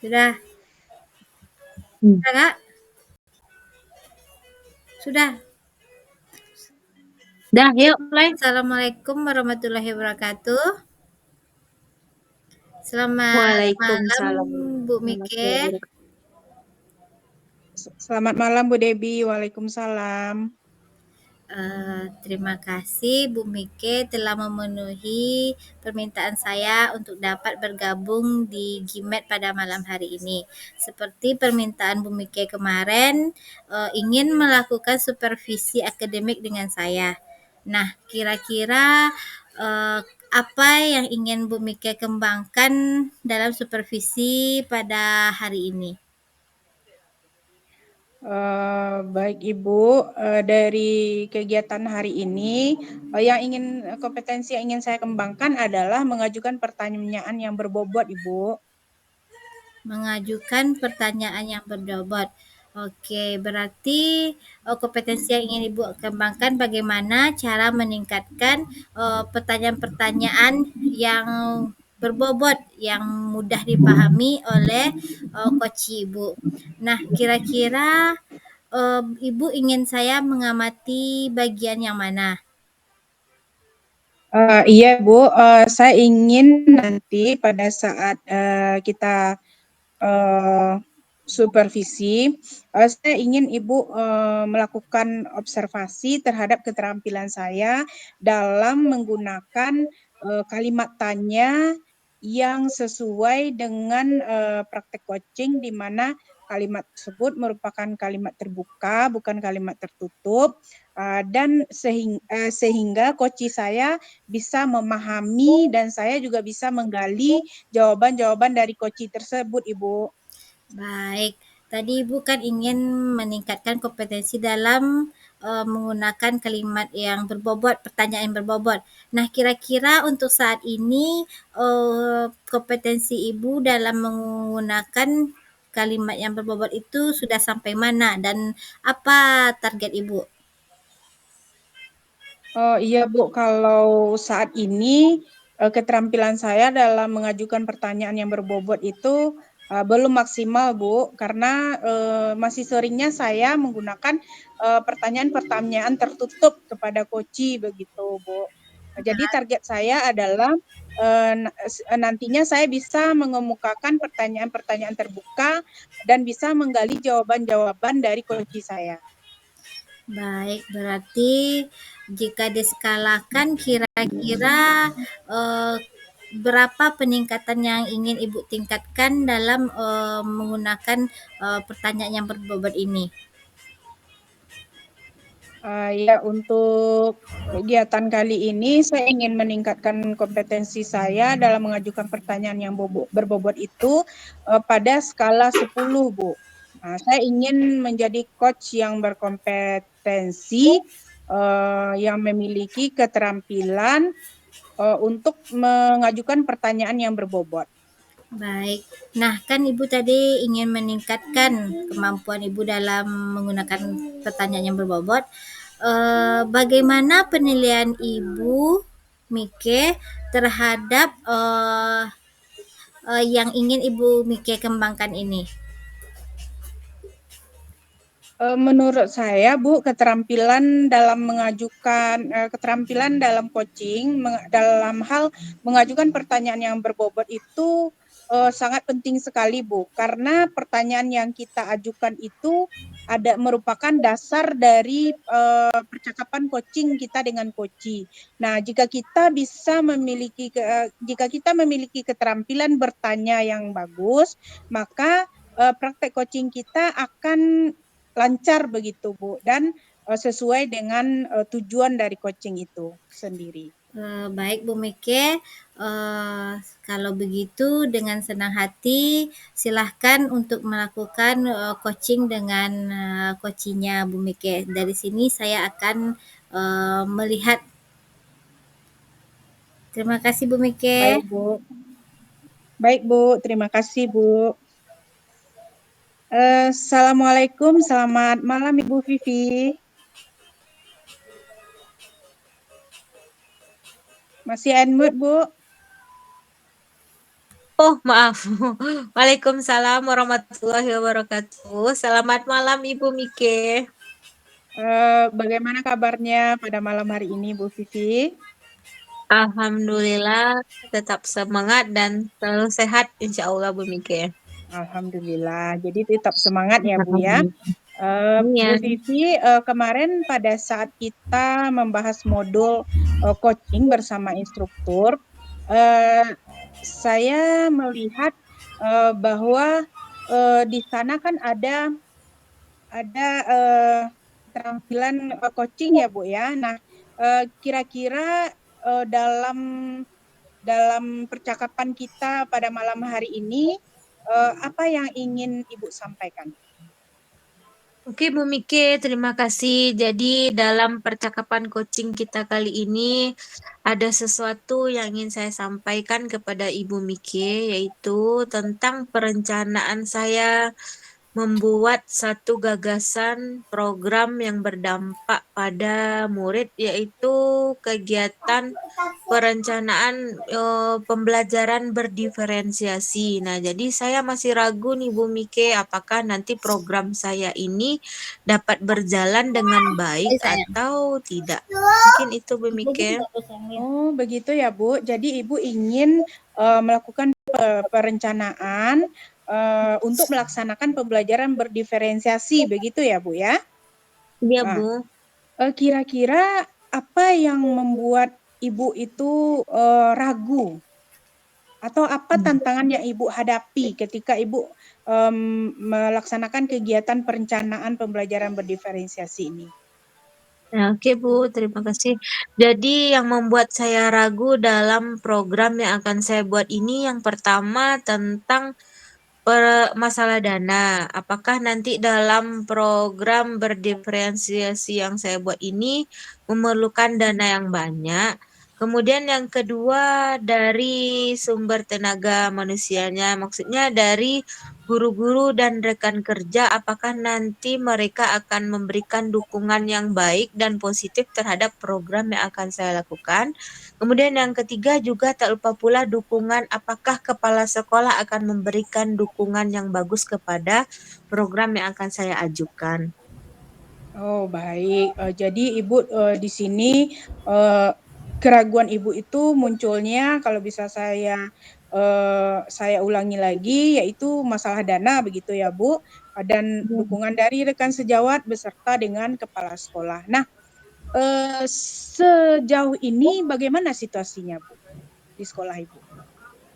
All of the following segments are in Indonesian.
Sudah, Hmm. sudah Kak? Sudah. Dah, yuk mulai. Assalamualaikum warahmatullahi wabarakatuh. Selamat malam Waalaikumsalam Bu warahmatullahi Mike. wabarakatuh. Selamat malam Bu Debi. Waalaikumsalam. Terima kasih Bu Mike telah memenuhi permintaan saya untuk dapat bergabung di GIMET pada malam hari ini. Seperti permintaan Bu Mike kemarin, ingin melakukan supervisi akademik dengan saya. Nah, kira-kira eh, apa yang ingin Bu Mike kembangkan dalam supervisi pada hari ini? Baik Ibu, dari kegiatan hari ini, kompetensi yang ingin saya kembangkan adalah mengajukan pertanyaan yang berbobot Ibu. Mengajukan pertanyaan yang berbobot. Oke, berarti kompetensi yang ingin Ibu kembangkan bagaimana cara meningkatkan pertanyaan-pertanyaan yang berbobot yang mudah dipahami oleh coach Ibu. Nah, kira-kira Ibu ingin saya mengamati bagian yang mana? Iya Bu, saya ingin nanti pada saat kita uh, supervisi, saya ingin Ibu melakukan observasi terhadap keterampilan saya dalam menggunakan kalimat tanya yang sesuai dengan praktek coaching, di mana kalimat tersebut merupakan kalimat terbuka, bukan kalimat tertutup, dan sehingga coach saya bisa memahami dan saya juga bisa menggali jawaban-jawaban dari coach tersebut, Ibu. Baik, tadi Ibu kan ingin meningkatkan kompetensi dalam menggunakan kalimat yang berbobot, pertanyaan yang berbobot. Nah, kira-kira untuk saat ini kompetensi Ibu dalam menggunakan kalimat yang berbobot itu sudah sampai mana dan apa target Ibu? Oh iya Bu, kalau saat ini keterampilan saya dalam mengajukan pertanyaan yang berbobot itu belum maksimal Bu, karena masih seringnya saya menggunakan pertanyaan-pertanyaan tertutup kepada coach begitu Bu. Jadi target saya adalah nantinya saya bisa mengemukakan pertanyaan-pertanyaan terbuka dan bisa menggali jawaban-jawaban dari coach saya. Baik, berarti jika diskalakan kira-kira eh, berapa peningkatan yang ingin Ibu tingkatkan dalam menggunakan pertanyaan yang berbobot ini? Ya, untuk kegiatan kali ini saya ingin meningkatkan kompetensi saya dalam mengajukan pertanyaan yang berbobot itu pada skala 10, Bu. Nah, saya ingin menjadi coach yang berkompetensi, yang memiliki keterampilan untuk mengajukan pertanyaan yang berbobot. Baik. Nah, kan Ibu tadi ingin meningkatkan kemampuan Ibu dalam menggunakan pertanyaan yang berbobot. Bagaimana penilaian Ibu, Mike, terhadap yang ingin Ibu Mike kembangkan ini? Menurut saya, Bu, keterampilan dalam coaching, dalam hal mengajukan pertanyaan yang berbobot itu sangat penting sekali, Bu. Karena pertanyaan yang kita ajukan itu merupakan dasar dari percakapan coaching kita dengan coach. Nah, jika kita memiliki keterampilan bertanya yang bagus, maka praktek coaching kita akan lancar begitu Bu, dan sesuai dengan tujuan dari coaching itu sendiri. Baik Bu Mike, kalau begitu dengan senang hati silahkan untuk melakukan coaching dengan coachingnya Bu Mike. Dari sini saya akan melihat. Terima kasih Bu Mike. Baik Bu, baik Bu, terima kasih Bu. Assalamualaikum, selamat malam Ibu Vivi. Masih unmute Bu? Oh, maaf. Waalaikumsalam warahmatullahi wabarakatuh. Selamat malam, Ibu Mike. Bagaimana kabarnya pada malam hari ini, Bu Vivi? Alhamdulillah, tetap semangat dan selalu sehat, insya Allah, Bu Mike. Alhamdulillah. Jadi tetap semangat ya, Bu ya. Alhamdulillah. Bu Iya. Vivi, kemarin pada saat kita membahas modul coaching bersama instruktur, eh, saya melihat bahwa di sana kan ada keterampilan coaching ya, Bu ya. Nah, kira-kira dalam percakapan kita pada malam hari ini, apa yang ingin Ibu sampaikan? Oke, Bu Mike, terima kasih. Jadi, dalam percakapan coaching kita kali ini, ada sesuatu yang ingin saya sampaikan kepada Ibu Mike, yaitu tentang perencanaan saya membuat satu gagasan program yang berdampak pada murid, yaitu kegiatan perencanaan pembelajaran berdiferensiasi. Nah, jadi saya masih ragu nih Bu Mike, apakah nanti program saya ini dapat berjalan dengan baik Sayang. atau tidak. Mungkin itu Bu Mike. Oh, begitu ya, Bu. Jadi Ibu ingin melakukan perencanaan untuk melaksanakan pembelajaran berdiferensiasi, begitu ya, Bu ya? Iya, Nah, Bu. kira-kira apa yang membuat Ibu itu ragu atau apa tantangan yang Ibu hadapi ketika Ibu melaksanakan kegiatan perencanaan pembelajaran berdiferensiasi ini? Nah, oke Bu, terima kasih. Jadi yang membuat saya ragu dalam program yang akan saya buat ini yang pertama tentang masalah dana. Apakah nanti dalam program berdiferensiasi yang saya buat ini memerlukan dana yang banyak? Kemudian yang kedua dari sumber tenaga manusianya, maksudnya dari guru-guru dan rekan kerja, apakah nanti mereka akan memberikan dukungan yang baik dan positif terhadap program yang akan saya lakukan? Kemudian yang ketiga juga tak lupa pula dukungan, apakah kepala sekolah akan memberikan dukungan yang bagus kepada program yang akan saya ajukan. Oh, baik. Jadi Ibu di sini eh, keraguan Ibu itu munculnya kalau bisa saya ulangi lagi yaitu masalah dana begitu ya, Bu, dan Ya. dukungan dari rekan sejawat beserta dengan kepala sekolah. Nah, sejauh ini bagaimana situasinya, Bu, di sekolah Ibu?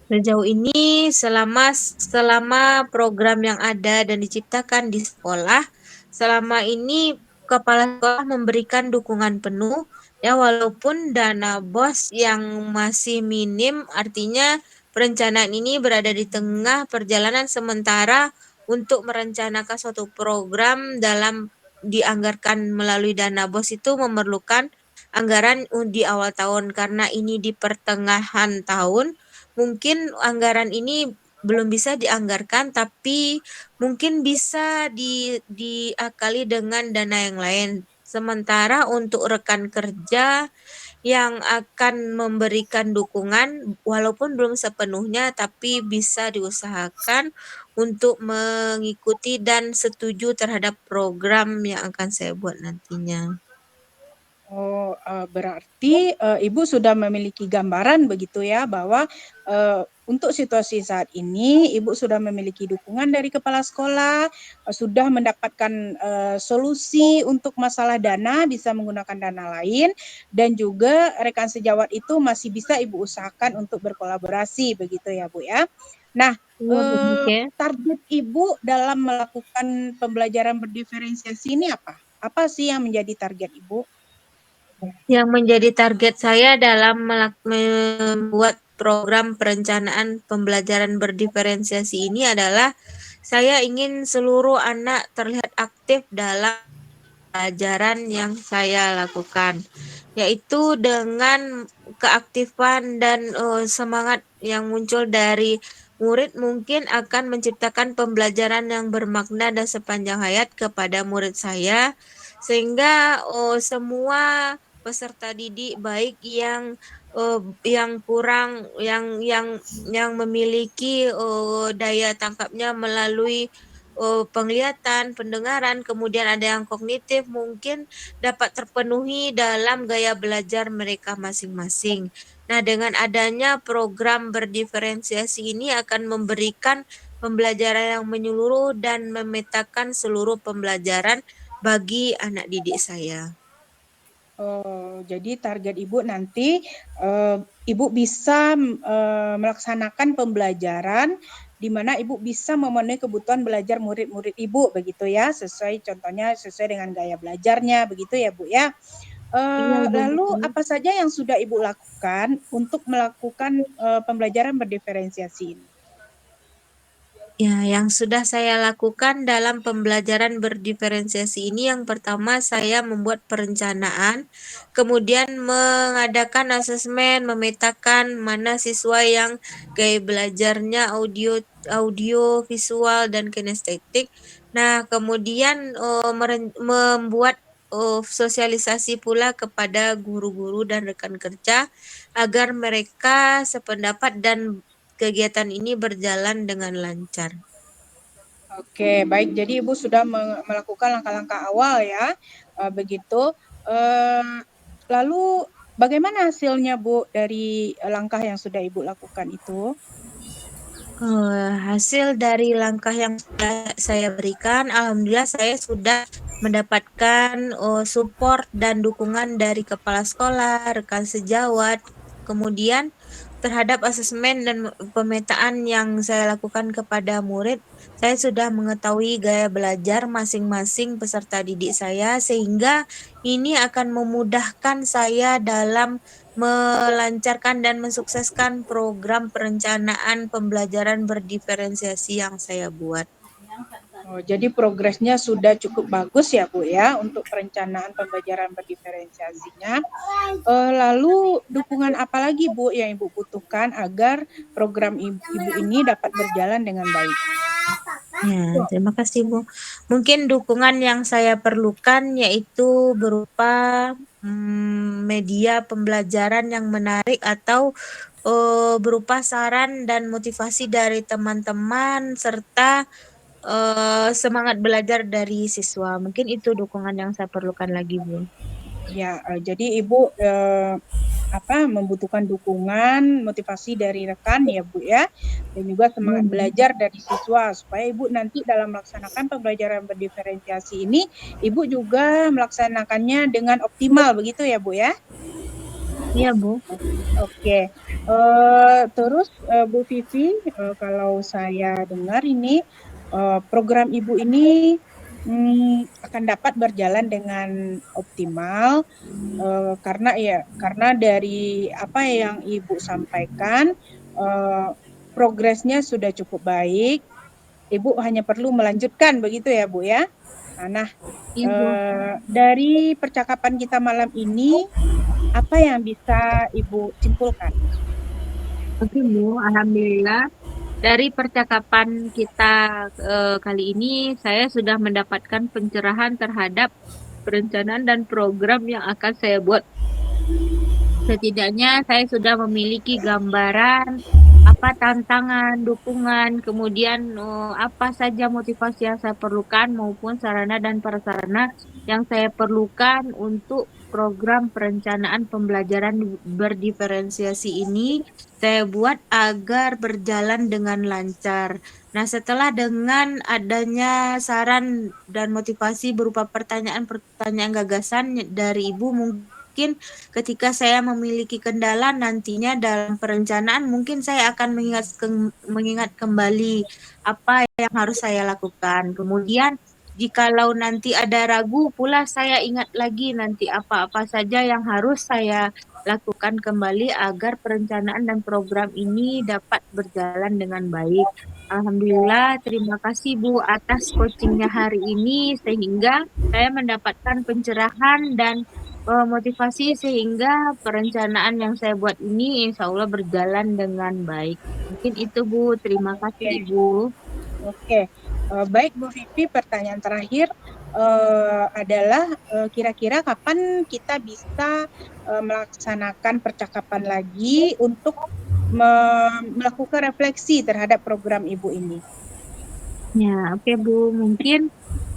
Sejauh ini selama program yang ada dan diciptakan di sekolah, selama ini kepala sekolah memberikan dukungan penuh ya walaupun dana BOS yang masih minim, artinya perencanaan ini berada di tengah perjalanan sementara untuk merencanakan suatu program dalam dianggarkan melalui dana BOS itu memerlukan anggaran di awal tahun karena ini di pertengahan tahun. Mungkin anggaran ini belum bisa dianggarkan, tapi mungkin bisa diakali dengan dana yang lain. Sementara untuk rekan kerja yang akan memberikan dukungan, walaupun belum sepenuhnya, tapi bisa diusahakan untuk mengikuti dan setuju terhadap program yang akan saya buat nantinya. Oh, berarti, Ibu sudah memiliki gambaran begitu ya, bahwa, untuk situasi saat ini Ibu sudah memiliki dukungan dari kepala sekolah, sudah mendapatkan, solusi untuk masalah dana, bisa menggunakan dana lain, dan juga rekan sejawat itu masih bisa Ibu usahakan untuk berkolaborasi, begitu ya, Bu, ya. Nah, Iya, Bu Mike. target Ibu dalam melakukan pembelajaran berdiferensiasi ini apa? Apa sih yang menjadi target Ibu? Yang menjadi target saya dalam membuat program perencanaan pembelajaran berdiferensiasi ini adalah saya ingin seluruh anak terlihat aktif dalam pelajaran yang saya lakukan, yaitu dengan keaktifan dan semangat yang muncul dari murid mungkin akan menciptakan pembelajaran yang bermakna dan sepanjang hayat kepada murid saya, sehingga semua peserta didik baik yang kurang yang memiliki daya tangkapnya melalui penglihatan, pendengaran, kemudian ada yang kognitif mungkin dapat terpenuhi dalam gaya belajar mereka masing-masing. Nah, dengan adanya program berdiferensiasi ini akan memberikan pembelajaran yang menyeluruh dan memetakan seluruh pembelajaran bagi anak didik saya. Oh, jadi target Ibu nanti Ibu bisa melaksanakan pembelajaran di mana Ibu bisa memenuhi kebutuhan belajar murid-murid Ibu begitu ya, contohnya sesuai dengan gaya belajarnya begitu ya Bu ya. Iya, Ibu. Lalu apa saja yang sudah Ibu lakukan untuk melakukan pembelajaran berdiferensiasi ini? Ya, yang sudah saya lakukan dalam pembelajaran berdiferensiasi ini, yang pertama saya membuat perencanaan, kemudian mengadakan asesmen, memetakan mana siswa yang gaya belajarnya audio, visual, dan kinestetik. Nah, kemudian membuat sosialisasi pula kepada guru-guru dan rekan kerja agar mereka sependapat dan kegiatan ini berjalan dengan lancar. Oke, baik. Jadi Ibu sudah melakukan langkah-langkah awal ya, begitu. Lalu bagaimana hasilnya Bu dari langkah yang sudah Ibu lakukan itu? Hasil dari langkah yang sudah saya berikan, alhamdulillah saya sudah mendapatkan support dan dukungan dari kepala sekolah, rekan sejawat, kemudian terhadap asesmen dan pemetaan yang saya lakukan kepada murid, saya sudah mengetahui gaya belajar masing-masing peserta didik saya, sehingga ini akan memudahkan saya dalam melancarkan dan mensukseskan program perencanaan pembelajaran berdiferensiasi yang saya buat. Oh, jadi progresnya sudah cukup bagus ya Bu ya untuk perencanaan pembelajaran berdiferensiasinya. Lalu dukungan apa lagi Bu yang Ibu butuhkan agar program Ibu ini dapat berjalan dengan baik? Ya, terima kasih Bu. Mungkin dukungan yang saya perlukan yaitu berupa media pembelajaran yang menarik atau berupa saran dan motivasi dari teman-teman serta semangat belajar dari siswa. Mungkin itu dukungan yang saya perlukan lagi, Bu. Ya, jadi Ibu membutuhkan dukungan, motivasi dari rekan ya Bu ya, dan juga semangat belajar dari siswa supaya Ibu nanti dalam melaksanakan pembelajaran berdiferensiasi ini, Ibu juga melaksanakannya dengan optimal begitu ya Bu ya? Iya, Bu. Oke, terus Bu Vivi, kalau saya dengar ini program Ibu ini akan dapat berjalan dengan optimal karena dari apa yang Ibu sampaikan progresnya sudah cukup baik. Ibu hanya perlu melanjutkan begitu ya Bu ya. Nah, Iya, Bu. dari percakapan kita malam ini apa yang bisa Ibu simpulkan? Oke, Bu. Alhamdulillah. Dari percakapan kita kali ini, saya sudah mendapatkan pencerahan terhadap perencanaan dan program yang akan saya buat. Setidaknya saya sudah memiliki gambaran apa tantangan, dukungan, kemudian apa saja motivasi yang saya perlukan maupun sarana dan prasarana yang saya perlukan untuk program perencanaan pembelajaran berdiferensiasi ini saya buat agar berjalan dengan lancar. Nah, setelah dengan adanya saran dan motivasi berupa pertanyaan-pertanyaan gagasan dari Ibu, mungkin ketika saya memiliki kendala nantinya dalam perencanaan, mungkin saya akan mengingat kembali apa yang harus saya lakukan. Kemudian jikalau nanti ada ragu pula, saya ingat lagi nanti apa-apa saja yang harus saya lakukan kembali agar perencanaan dan program ini dapat berjalan dengan baik. Alhamdulillah, terima kasih Bu atas coachingnya hari ini sehingga saya mendapatkan pencerahan dan motivasi sehingga perencanaan yang saya buat ini insya Allah berjalan dengan baik. Mungkin itu Bu, terima kasih Oke. Ibu. Oke, baik Bu Vivi, pertanyaan terakhir. adalah kira-kira kapan kita bisa melaksanakan percakapan lagi untuk melakukan refleksi terhadap program Ibu ini. Ya, oke Bu. Mungkin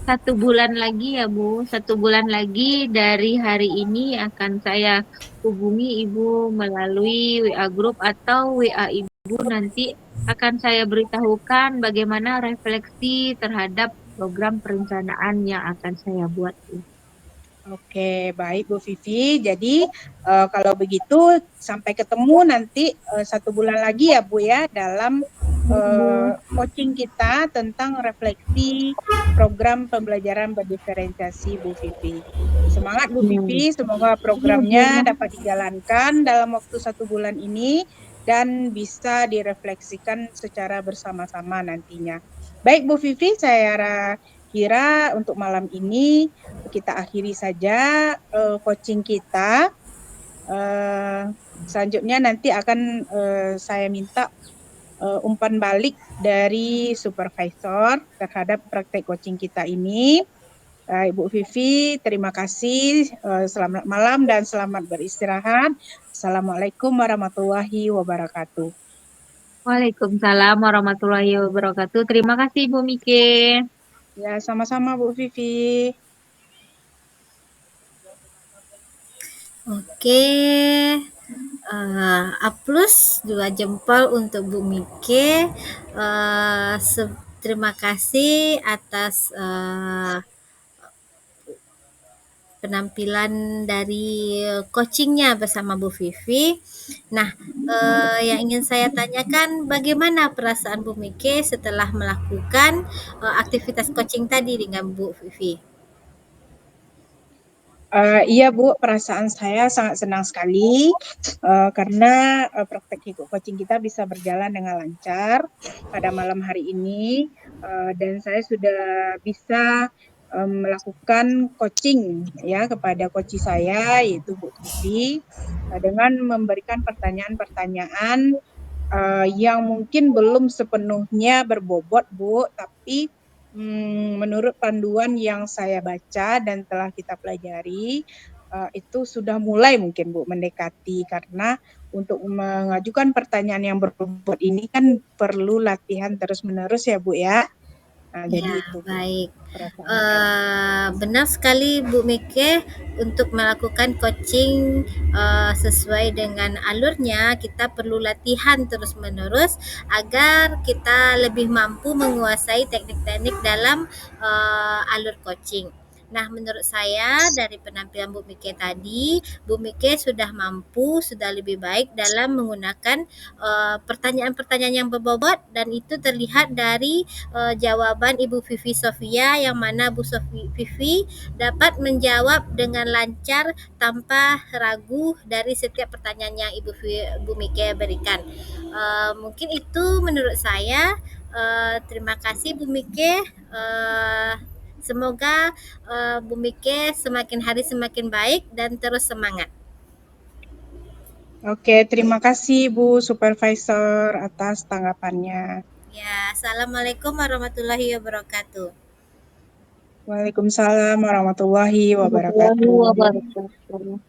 1 bulan lagi ya Bu. 1 bulan lagi dari hari ini akan saya hubungi Ibu melalui WA Group atau WA Ibu nanti akan saya beritahukan bagaimana refleksi terhadap program perencanaan yang akan saya buat. Oke, baik Bu Vivi. Jadi kalau begitu sampai ketemu nanti 1 bulan lagi ya Bu ya dalam coaching kita tentang refleksi program pembelajaran berdiferensiasi Bu Vivi. Semangat Bu Vivi, semoga programnya dapat dijalankan dalam waktu 1 bulan ini dan bisa direfleksikan secara bersama-sama nantinya. Baik Bu Vivi, saya kira untuk malam ini kita akhiri saja coaching kita. Selanjutnya nanti akan saya minta umpan balik dari supervisor terhadap praktek coaching kita ini. Ibu Vivi, terima kasih. Selamat malam dan selamat beristirahat. Assalamualaikum warahmatullahi wabarakatuh. Waalaikumsalam warahmatullahi wabarakatuh. Terima kasih Bu Mike. Ya, sama-sama Bu Vivi. Oke, aplaus 2 jempol untuk Bu Mike. Terima kasih atas penampilan dari coachingnya bersama Bu Vivi. Nah, yang ingin saya tanyakan, bagaimana perasaan Bu Mike setelah melakukan aktivitas coaching tadi dengan Bu Vivi? Iya Bu, perasaan saya sangat senang sekali karena praktek coaching kita bisa berjalan dengan lancar pada malam hari ini dan saya sudah bisa melakukan coaching ya kepada coach saya yaitu Bu Vivi dengan memberikan pertanyaan-pertanyaan yang mungkin belum sepenuhnya berbobot Bu, tapi menurut panduan yang saya baca dan telah kita pelajari, itu sudah mulai mungkin Bu mendekati karena untuk mengajukan pertanyaan yang berbobot ini kan perlu latihan terus-menerus ya Bu ya. Jadi Ya, itu Bu, baik. perasaan saya. Benar sekali Bu Mike, untuk melakukan coaching sesuai dengan alurnya, kita perlu latihan terus-menerus agar kita lebih mampu menguasai teknik-teknik dalam alur coaching. Nah, menurut saya dari penampilan Bu Mike tadi, Bu Mike sudah mampu, sudah lebih baik dalam menggunakan pertanyaan-pertanyaan yang berbobot dan itu terlihat dari jawaban Ibu Vivi Sofia yang mana Bu Vivi dapat menjawab dengan lancar tanpa ragu dari setiap pertanyaan yang Bu Mike berikan. Mungkin itu menurut saya. Terima kasih Bu Mike. Semoga Bu Mike semakin hari semakin baik dan terus semangat. Oke, terima kasih Bu Supervisor atas tanggapannya. Ya, Assalamualaikum warahmatullahi wabarakatuh. Waalaikumsalam warahmatullahi Warahmatullahi wabarakatuh. wabarakatuh.